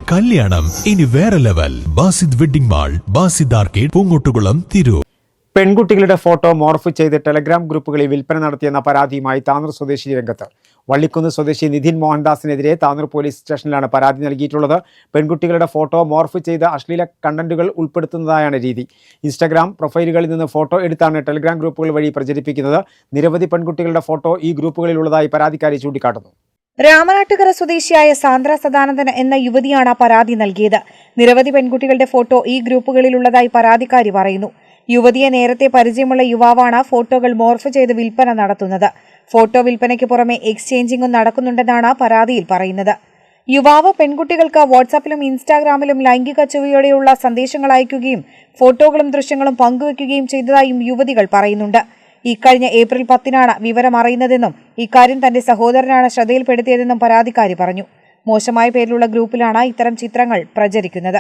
കല്യാണം ഇനി വേറെ level. Basid wedding mall, Basid arcade, Poongottukulam, Tirur. പെൺകുട്ടികളുടെ ഫോട്ടോ മോർഫ് ചെയ്ത് ടെലഗ്രാം ഗ്രൂപ്പുകളിൽ വിൽപ്പന നടത്തിയെന്ന പരാതിയുമായി താനൂർ സ്വദേശി രംഗത്ത്. വള്ളിക്കുന്ന് സ്വദേശി നിധിൻ മോഹൻദാസിനെതിരെ താനൂർ പോലീസ് സ്റ്റേഷനിലാണ് പരാതി നൽകിയിട്ടുള്ളത്. പെൺകുട്ടികളുടെ ഫോട്ടോ മോർഫ് ചെയ്ത് അശ്ലീല കണ്ടന്റുകൾ ഉൾപ്പെടുത്തുന്നതായാണ് രീതി. ഇൻസ്റ്റാഗ്രാം പ്രൊഫൈലുകളിൽ നിന്ന് ഫോട്ടോ എടുത്താണ് ടെലഗ്രാം ഗ്രൂപ്പുകൾ വഴി പ്രചരിപ്പിക്കുന്നത്. നിരവധി പെൺകുട്ടികളുടെ ഫോട്ടോ ഈ ഗ്രൂപ്പുകളിലുള്ളതായി പരാതിക്കാരി ചൂണ്ടിക്കാട്ടുന്നു. രാമനാട്ടുകര സ്വദേശിയായ സാന്ദ്ര സദാനന്ദൻ എന്ന യുവതിയാണ് പരാതി നൽകിയത്. നിരവധി പെൺകുട്ടികളുടെ ഫോട്ടോ ഈ ഗ്രൂപ്പുകളിലുള്ളതായി പരാതിക്കാരി പറയുന്നു. യുവതിയെ നേരത്തെ പരിചയമുള്ള യുവാവാണ് ഫോട്ടോകൾ മോർഫ് ചെയ്ത് വിൽപ്പന നടത്തുന്നത്. ഫോട്ടോ വിൽപ്പനയ്ക്ക് പുറമെ എക്സ്ചേഞ്ചിംഗും നടക്കുന്നുണ്ടെന്നാണ് പരാതിയിൽ പറയുന്നത്. യുവാവ് പെൺകുട്ടികൾക്ക് വാട്സാപ്പിലും ഇൻസ്റ്റാഗ്രാമിലും ലൈംഗിക ചുവയോടെയുള്ള സന്ദേശങ്ങൾ അയക്കുകയും ഫോട്ടോകളും ദൃശ്യങ്ങളും പങ്കുവയ്ക്കുകയും ചെയ്തതായും യുവതികൾ പറയുന്നുണ്ട്. ഇക്കഴിഞ്ഞ ഏപ്രിൽ 10-നാണ് വിവരം അറിയുന്നതെന്നും ഇക്കാര്യം തന്റെ സഹോദരനാണ് ശ്രദ്ധയിൽപ്പെടുത്തിയതെന്നും പരാതിക്കാരി പറഞ്ഞു. മോശമായ പേരിലുള്ള ഗ്രൂപ്പിലാണ് ഇത്തരം ചിത്രങ്ങൾ പ്രചരിക്കുന്നത്.